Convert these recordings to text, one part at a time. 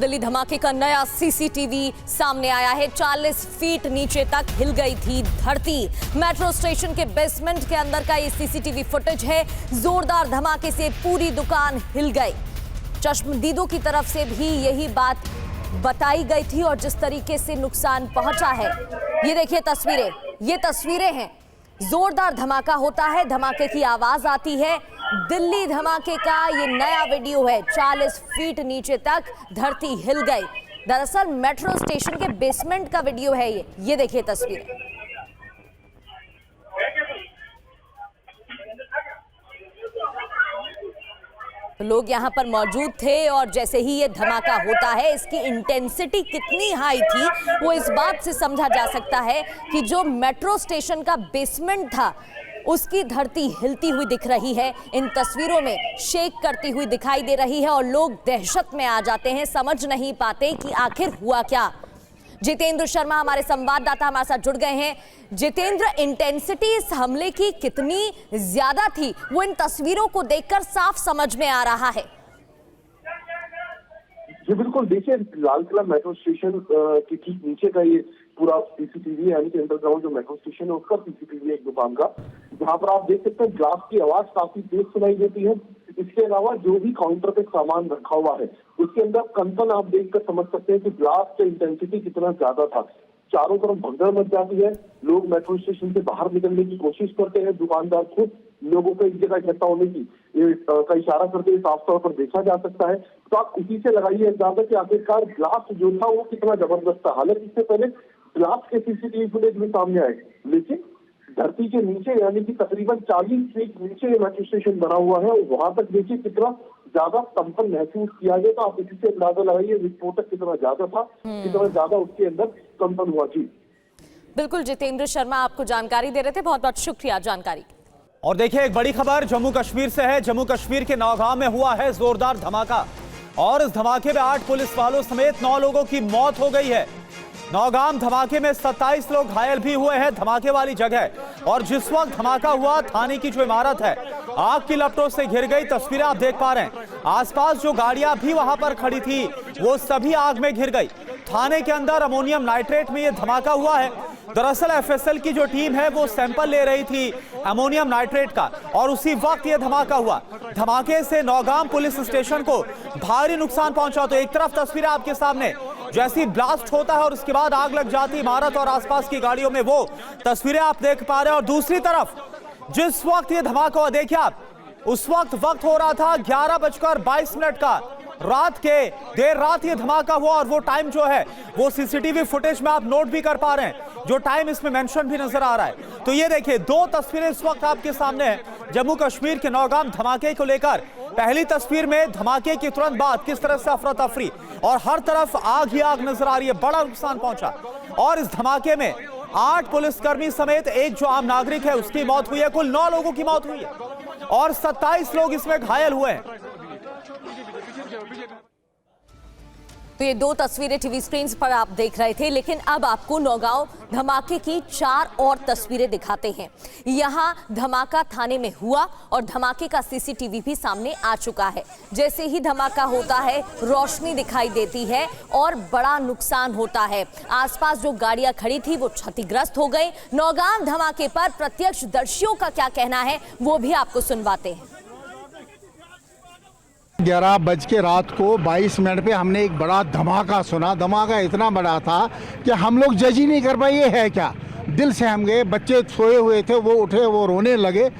दिल्ली धमाके का नया सीसीटीवी सामने आया है। 40 फीट नीचे तक हिल गई थी धरती। मेट्रो स्टेशन के बेसमेंट के अंदर का ये सीसीटीवी फुटेज है। जोरदार धमाके से पूरी दुकान हिल गई। चश्मदीदों की तरफ से भी यही बात बताई गई थी और जिस तरीके से नुकसान पहुंचा है, ये देखिए तस्वीरें, ये तस्वीरें हैं। जोरदार धमाका होता है, धमाके की आवाज आती है। दिल्ली धमाके का ये नया वीडियो है। 40 फीट नीचे तक धरती हिल गई। दरअसल मेट्रो स्टेशन के बेसमेंट का वीडियो है ये देखिए तस्वीरें। लोग यहां पर मौजूद थे और जैसे ही ये धमाका होता है, इसकी इंटेंसिटी कितनी हाई थी वो इस बात से समझा जा सकता है कि जो मेट्रो स्टेशन का बेसमेंट था उसकी धरती हिलती हुई दिख रही है। इन तस्वीरों में शेक करती हुई दिखाई दे रही है और लोग दहशत में आ जाते हैं, समझ नहीं पाते कि आखिर हुआ क्या। जितेंद्र शर्मा हमारे संवाददाता हमारे साथ जुड़ गए हैं। जितेंद्र, इंटेंसिटी इस हमले की कितनी ज्यादा थी वो इन तस्वीरों को देखकर साफ समझ में आ रहा है। जी बिल्कुल, देखिए लाल किला मेट्रो स्टेशन के ठीक नीचे का ये पूरा सीसीटीवी यानी कि अंडरग्राउंड जो मेट्रो स्टेशन है उसका सीसीटीवी है एक दुकान का, जहां पर आप देख सकते हैं ग्लास की आवाज काफी तेज सुनाई देती है। इसके अलावा जो भी काउंटर पे सामान रखा हुआ है उसके अंदर कंपन आप देखकर समझ सकते हैं कि ग्लास का इंटेंसिटी कितना ज्यादा था। चारों तरफ भगदड़ मच जाती है, लोग मेट्रो स्टेशन से बाहर निकलने की कोशिश करते हैं, दुकानदार खुद लोगों को एक जगह इकट्ठा होने की का इशारा करते हुए साफ तौर पर देखा जा सकता है। तो आप इसी से लगाइए अंदाजा कि आखिरकार ग्लास जो था वो कितना जबरदस्त था। हालांकि इससे पहले ग्लास के सीसीटीवी फुटेज भी सामने आए, लेकिन धरती के नीचे यानी कि तकरीबन 40 फीट नीचे मेट्रो स्टेशन बना हुआ है और वहां तक देखिए कितना ज्यादा कंपन महसूस किया गया। तो आप इसी से अंदाजा लगाइए विस्फोटक कितना ज्यादा था, कितना ज्यादा उसके अंदर कंपन हुआ। जी बिल्कुल, जितेंद्र शर्मा आपको जानकारी दे रहे थे, बहुत बहुत शुक्रिया जानकारी। और देखिए एक बड़ी खबर जम्मू कश्मीर से है। जम्मू कश्मीर के नौगांव में हुआ है जोरदार धमाका और इस धमाके में 8 पुलिस वालों समेत 9 लोगों की मौत हो गई है। नौगांव धमाके में 27 लोग घायल भी हुए हैं धमाके वाली जगह। और जिस वक्त धमाका हुआ, थाने की जो इमारत है आग की लपटों से घिर गई। तस्वीरें आप देख पा रहे हैं, आसपास जो गाड़ियां भी वहां पर खड़ी थी वो सभी आग में घिर गई। थाने के अंदर अमोनियम नाइट्रेट में यह धमाका हुआ है। दरअसल एफएसएल की जो टीम है वो सैंपल ले रही थी अमोनियम नाइट्रेट का और उसी वक्त यह धमाका हुआ। धमाके से नौगांव पुलिस स्टेशन को भारी नुकसान पहुंचा। तो एक तरफ तस्वीरें आपके सामने, जैसी ब्लास्ट होता है और उसके बाद आग लग जाती इमारत और आसपास की गाड़ियों में, वो तस्वीरें आप देख पा रहे हैं। और दूसरी तरफ जिस वक्त ये धमाका हुआ, देखिए आप, उस वक्त हो रहा था 11:22 का। रात के देर रात ये धमाका हुआ और वो टाइम जो है वो सीसीटीवी फुटेज में आप नोट भी कर पा रहे हैं, जो टाइम इसमें मेंशन भी नजर आ रहा है। तो ये देखिए 2 तस्वीरें इस वक्त आपके सामने हैं जम्मू कश्मीर के नौगांव धमाके को लेकर। पहली तस्वीर में धमाके के तुरंत बाद किस तरह से अफरा तफरी और हर तरफ आग ही आग नजर आ रही है, बड़ा नुकसान पहुंचा। और इस धमाके में 8 पुलिसकर्मी समेत एक जो आम नागरिक है उसकी मौत हुई है। कुल 9 लोगों की मौत हुई है और 27 लोग इसमें घायल हुए हैं। तो ये 2 तस्वीरें टीवी स्क्रीन पर आप देख रहे थे, लेकिन अब आपको नौगांव धमाके की 4 और तस्वीरें दिखाते हैं। यहां धमाका थाने में हुआ और धमाके का सीसीटीवी भी सामने आ चुका है। जैसे ही धमाका होता है रोशनी दिखाई देती है और बड़ा नुकसान होता है। आसपास जो गाड़ियां खड़ी थी वो क्षतिग्रस्त हो गई। नौगांव धमाके पर प्रत्यक्षदर्शियों का क्या कहना है वो भी आपको सुनवाते हैं। 11 बज के रात को 22 मिनट पे हमने एक बड़ा धमाका सुना। धमाका इतना बड़ा था कि हम लोग जज ही नहीं कर पाए ये है क्या। दिल से हम गए, बच्चे सोए हुए थे, वो उठे, वो रोने लगे।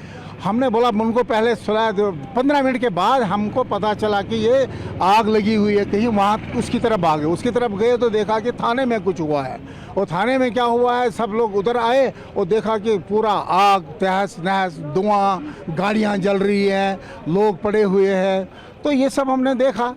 हमने बोला उनको पहले सुना, 15 मिनट के बाद हमको पता चला कि ये आग लगी हुई है कहीं, वहाँ उसकी तरफ भागे। उसकी तरफ गए तो देखा कि थाने में कुछ हुआ है। और थाने में क्या हुआ है, सब लोग उधर आए और देखा कि पूरा आग, तहस नहस, धुआं, गाड़ियाँ जल रही हैं, लोग पड़े हुए हैं। तो ये सब हमने देखा।